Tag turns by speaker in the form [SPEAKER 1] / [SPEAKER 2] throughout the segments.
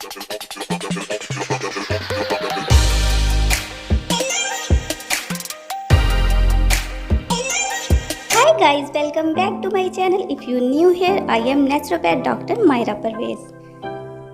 [SPEAKER 1] Hi guys, welcome back to my channel. If you new here, I am naturopath Dr. Myra Parvez.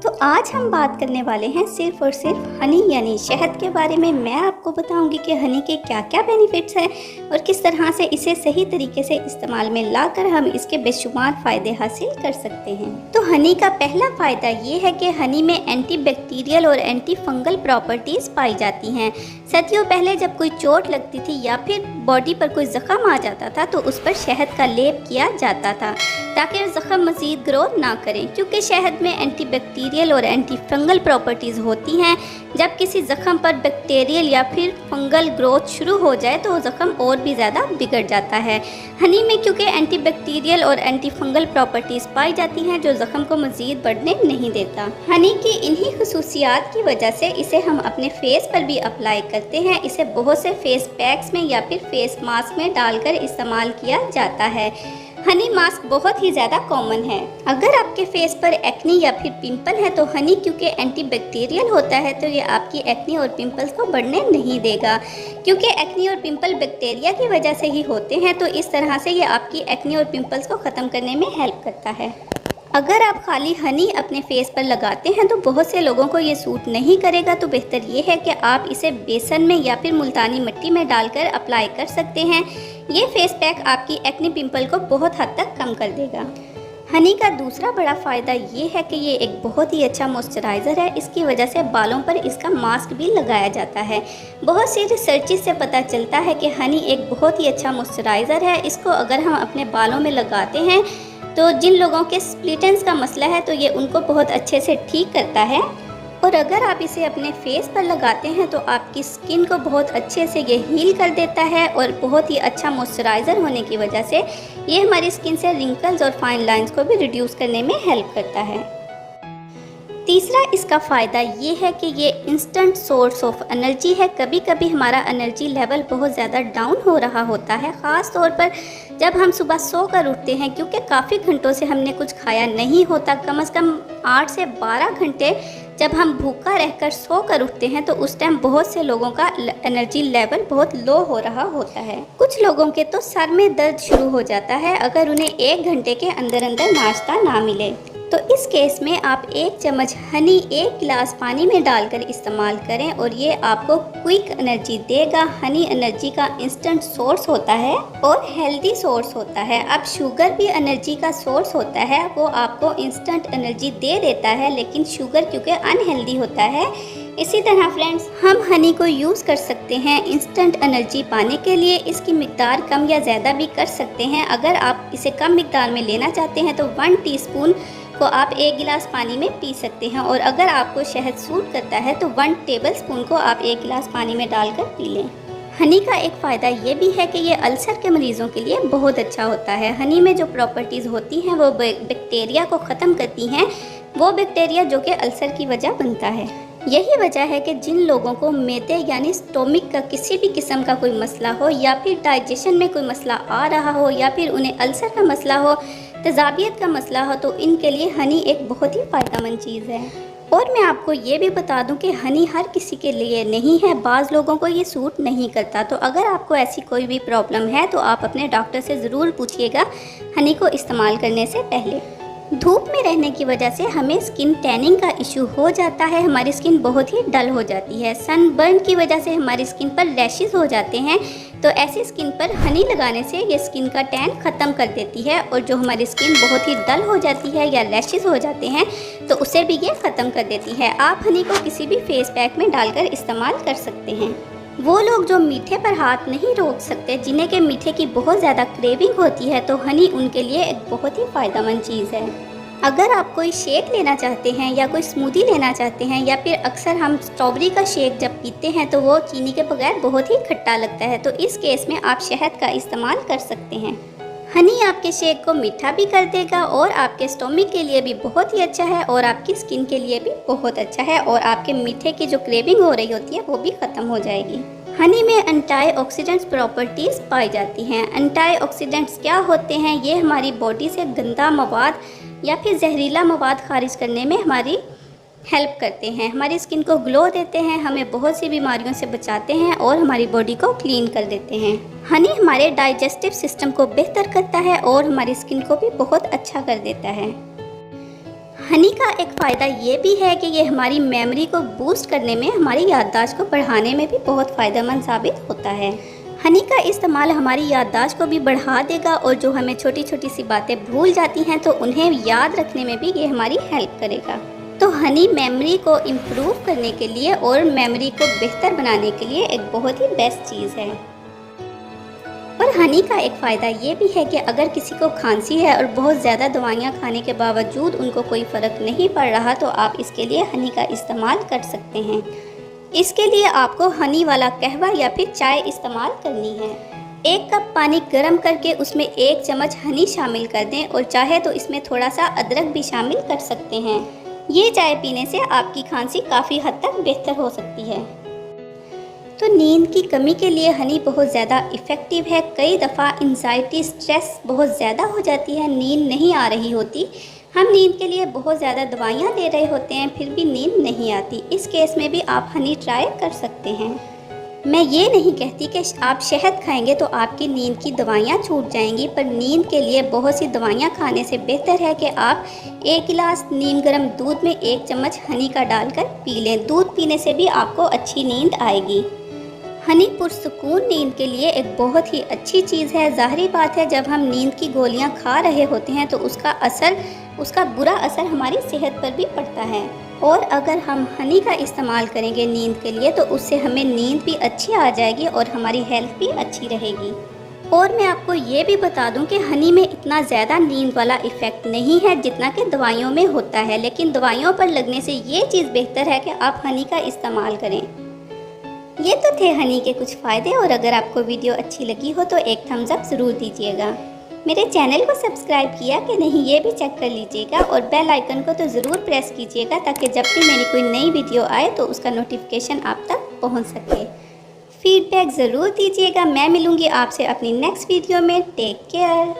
[SPEAKER 1] तो आज हम बात करने वाले हैं सिर्फ और सिर्फ हनी यानी शहद के बारे में। मैं आपको बताऊंगी कि हनी के क्या क्या बेनिफिट्स हैं और किस तरह से इसे सही तरीके से इस्तेमाल में लाकर हम इसके बेशुमार फ़ायदे हासिल कर सकते हैं। तो हनी का पहला फ़ायदा ये है कि हनी में एंटीबैक्टीरियल और एंटी फंगल प्रॉपर्टीज़ पाई जाती हैं। सदियों पहले जब कोई चोट लगती थी या फिर बॉडी पर कोई ज़ख़म आ जाता था तो उस पर शहद का लेप किया जाता था ताकि ज़ख़म मज़ीद ग्रो ना करें, क्योंकि शहद में एंटीबैक्टीरियल और एंटी फंगल प्रॉपर्टीज़ होती हैं। जब किसी ज़ख़म पर बैक्टीरियल या फिर फंगल ग्रोथ शुरू हो जाए तो ज़ख़म और भी ज़्यादा बिगड़ जाता है। हनी में क्योंकि एंटीबैक्टीरियल और एंटी फंगल प्रॉपर्टीज़ पाई जाती हैं जो ज़ख़म को मज़ीद बढ़ने नहीं देता। हनी की इन्हीं खसूसियात की वजह से इसे हम अपने फेस पर भी अप्लाई करते हैं। इसे बहुत से फेस पैक्स में या फिर फेस मास्क में डालकर इस्तेमाल किया जाता है। हनी मास्क बहुत ही ज़्यादा कॉमन है। अगर आपके फेस पर एक्नी या फिर पिंपल है तो हनी क्योंकि एंटीबैक्टीरियल होता है तो ये आपकी एक्नी और पिंपल्स को बढ़ने नहीं देगा, क्योंकि एक्नी और पिंपल बैक्टीरिया की वजह से ही होते हैं। तो इस तरह से ये आपकी एक्नी और पिंपल्स को ख़त्म करने में हेल्प करता है। अगर आप खाली हनी अपने फेस पर लगाते हैं तो बहुत से लोगों को ये सूट नहीं करेगा, तो बेहतर ये है कि आप इसे बेसन में या फिर मुल्तानी मिट्टी में डालकर अप्लाई कर सकते हैं। ये फेस पैक आपकी एक्ने पिंपल को बहुत हद तक कम कर देगा। हनी का दूसरा बड़ा फ़ायदा ये है कि ये एक बहुत ही अच्छा मॉइस्चराइज़र है। इसकी वजह से बालों पर इसका मास्क भी लगाया जाता है। बहुत सी रिसर्चेस से पता चलता है कि हनी एक बहुत ही अच्छा मॉइस्चराइज़र है। इसको अगर हम अपने बालों में लगाते हैं तो जिन लोगों के स्प्लिट एंड्स का मसला है तो ये उनको बहुत अच्छे से ठीक करता है। और अगर आप इसे अपने फेस पर लगाते हैं तो आपकी स्किन को बहुत अच्छे से ये हील कर देता है और बहुत ही अच्छा मॉइस्चराइज़र होने की वजह से ये हमारी स्किन से रिंकल्स और फाइन लाइंस को भी रिड्यूस करने में हेल्प करता है। तीसरा इसका फ़ायदा ये है कि ये इंस्टेंट सोर्स ऑफ एनर्जी है। कभी कभी हमारा एनर्जी लेवल बहुत ज़्यादा डाउन हो रहा होता है, ख़ास तौर पर जब हम सुबह सो कर उठते हैं, क्योंकि काफ़ी घंटों से हमने कुछ खाया नहीं होता। कम से कम 8 से 12 घंटे जब हम भूखा रहकर सो कर उठते हैं तो उस टाइम बहुत से लोगों का एनर्जी लेवल बहुत लो हो रहा होता है। कुछ लोगों के तो सर में दर्द शुरू हो जाता है अगर उन्हें 1 घंटे के अंदर अंदर नाश्ता ना मिले। तो इस केस में आप 1 चम्मच हनी 1 गिलास पानी में डालकर इस्तेमाल करें और ये आपको क्विक एनर्जी देगा। हनी एनर्जी का इंस्टेंट सोर्स होता है और हेल्दी सोर्स होता है। अब शुगर भी एनर्जी का सोर्स होता है, वो आपको इंस्टेंट एनर्जी दे देता है, लेकिन शुगर क्योंकि अनहेल्दी होता है। इसी तरह फ्रेंड्स, हम हनी को यूज़ कर सकते हैं इंस्टेंट एनर्जी पाने के लिए। इसकी मिकदार कम या ज़्यादा भी कर सकते हैं। अगर आप इसे कम मिकदार में लेना चाहते हैं तो 1 टीस्पून को आप 1 गिलास पानी में पी सकते हैं, और अगर आपको शहद सूट करता है तो 1 टेबलस्पून को आप 1 गिलास पानी में डालकर पी लें। हनी का एक फ़ायदा ये भी है कि ये अल्सर के मरीज़ों के लिए बहुत अच्छा होता है। हनी में जो प्रॉपर्टीज़ होती हैं वो बैक्टीरिया को ख़त्म करती हैं, वो बैक्टीरिया जो कि अल्सर की वजह बनता है। यही वजह है कि जिन लोगों को मैदे यानी स्टोमिक का किसी भी किस्म का कोई मसला हो या फिर डाइजेशन में कोई मसला आ रहा हो या फिर उन्हें अल्सर का मसला हो, तेज़ाबियत का मसला हो, तो इनके लिए हनी एक बहुत ही फ़ायदेमंद चीज़ है। और मैं आपको ये भी बता दूं कि हनी हर किसी के लिए नहीं है, बाज़ लोगों को ये सूट नहीं करता। तो अगर आपको ऐसी कोई भी प्रॉब्लम है तो आप अपने डॉक्टर से ज़रूर पूछिएगा हनी को इस्तेमाल करने से पहले। धूप में रहने की वजह से हमें स्किन टैनिंग का इशू हो जाता है, हमारी स्किन बहुत ही डल हो जाती है। सनबर्न की वजह से हमारी स्किन पर रैशेस हो जाते हैं, तो ऐसी स्किन पर हनी लगाने से ये स्किन का टैन ख़त्म कर देती है, और जो हमारी स्किन बहुत ही डल हो जाती है या रैशेस हो जाते हैं तो उसे भी ये ख़त्म कर देती है। आप हनी को किसी भी फेस पैक में डालकर इस्तेमाल कर सकते हैं। वो लोग जो मीठे पर हाथ नहीं रोक सकते, जिन्हें के मीठे की बहुत ज़्यादा क्रेविंग होती है, तो हनी उनके लिए एक बहुत ही फ़ायदेमंद चीज़ है। अगर आप कोई शेक लेना चाहते हैं या कोई स्मूदी लेना चाहते हैं, या फिर अक्सर हम स्ट्रॉबेरी का शेक जब पीते हैं तो वो चीनी के बगैर बहुत ही खट्टा लगता है, तो इस केस में आप शहद का इस्तेमाल कर सकते हैं। हनी आपके शेक को मीठा भी कर देगा और आपके स्टोमिक के लिए भी बहुत ही अच्छा है और आपकी स्किन के लिए भी बहुत अच्छा है, और आपके मीठे की जो क्रेविंग हो रही होती है वो भी ख़त्म हो जाएगी। हनी में एंटीऑक्सीडेंट्स प्रॉपर्टीज़ पाई जाती हैं। एंटीऑक्सीडेंट्स क्या होते हैं? ये हमारी बॉडी से गंदा मवाद या फिर जहरीला मवाद खारिज करने में हमारी हेल्प करते हैं, हमारी स्किन को ग्लो देते हैं, हमें बहुत सी बीमारियों से बचाते हैं और हमारी बॉडी को क्लीन कर देते हैं। हनी हमारे डाइजेस्टिव सिस्टम को बेहतर करता है और हमारी स्किन को भी बहुत अच्छा कर देता है। हनी का एक फ़ायदा ये भी है कि ये हमारी मेमोरी को बूस्ट करने में, हमारी याददाश्त को बढ़ाने में भी बहुत फ़ायदेमंद साबित होता है। हनी का इस्तेमाल हमारी याददाश्त को भी बढ़ा देगा और जो हमें छोटी छोटी सी बातें भूल जाती हैं तो उन्हें याद रखने में भी ये हमारी हेल्प करेगा। तो हनी मेमोरी को इम्प्रूव करने के लिए और मेमोरी को बेहतर बनाने के लिए एक बहुत ही बेस्ट चीज़ है। और हनी का एक फ़ायदा ये भी है कि अगर किसी को खांसी है और बहुत ज़्यादा दवाइयाँ खाने के बावजूद उनको कोई फ़र्क नहीं पड़ रहा तो आप इसके लिए हनी का इस्तेमाल कर सकते हैं। इसके लिए आपको हनी वाला कहवा या फिर चाय इस्तेमाल करनी है। 1 कप पानी गर्म करके उसमें 1 चम्मच हनी शामिल कर दें और चाहे तो इसमें थोड़ा सा अदरक भी शामिल कर सकते हैं। ये चाय पीने से आपकी खांसी काफ़ी हद तक बेहतर हो सकती है। तो नींद की कमी के लिए हनी बहुत ज़्यादा इफ़ेक्टिव है। कई दफ़ा एंजाइटी, स्ट्रेस बहुत ज़्यादा हो जाती है, नींद नहीं आ रही होती, हम नींद के लिए बहुत ज़्यादा दवाइयाँ ले रहे होते हैं फिर भी नींद नहीं आती। इस केस में भी आप हनी ट्राई कर सकते हैं। मैं ये नहीं कहती कि आप शहद खाएंगे तो आपकी नींद की दवाइयाँ छूट जाएंगी, पर नींद के लिए बहुत सी दवाइयाँ खाने से बेहतर है कि आप 1 गिलास नीम गर्म दूध में 1 चम्मच हनी का डालकर पी लें। दूध पीने से भी आपको अच्छी नींद आएगी। हनी पुरसुकून नींद के लिए एक बहुत ही अच्छी चीज़ है। ज़ाहिरी बात है जब हम नींद की गोलियाँ खा रहे होते हैं तो उसका बुरा असर हमारी सेहत पर भी पड़ता है, और अगर हम हनी का इस्तेमाल करेंगे नींद के लिए तो उससे हमें नींद भी अच्छी आ जाएगी और हमारी हेल्थ भी अच्छी रहेगी। और मैं आपको ये भी बता दूं कि हनी में इतना ज़्यादा नींद वाला इफ़ेक्ट नहीं है जितना कि दवाइयों में होता है, लेकिन दवाइयों पर लगने से ये चीज़ बेहतर है कि आप हनी का इस्तेमाल करें। ये तो थे हनी के कुछ फ़ायदे, और अगर आपको वीडियो अच्छी लगी हो तो एक थम्स अप ज़रूर दीजिएगा। मेरे चैनल को सब्सक्राइब किया कि नहीं ये भी चेक कर लीजिएगा, और बेल आइकन को तो ज़रूर प्रेस कीजिएगा ताकि जब भी मेरी कोई नई वीडियो आए तो उसका नोटिफिकेशन आप तक पहुंच सके। फीडबैक ज़रूर दीजिएगा। मैं मिलूँगी आपसे अपनी नेक्स्ट वीडियो में। Take care.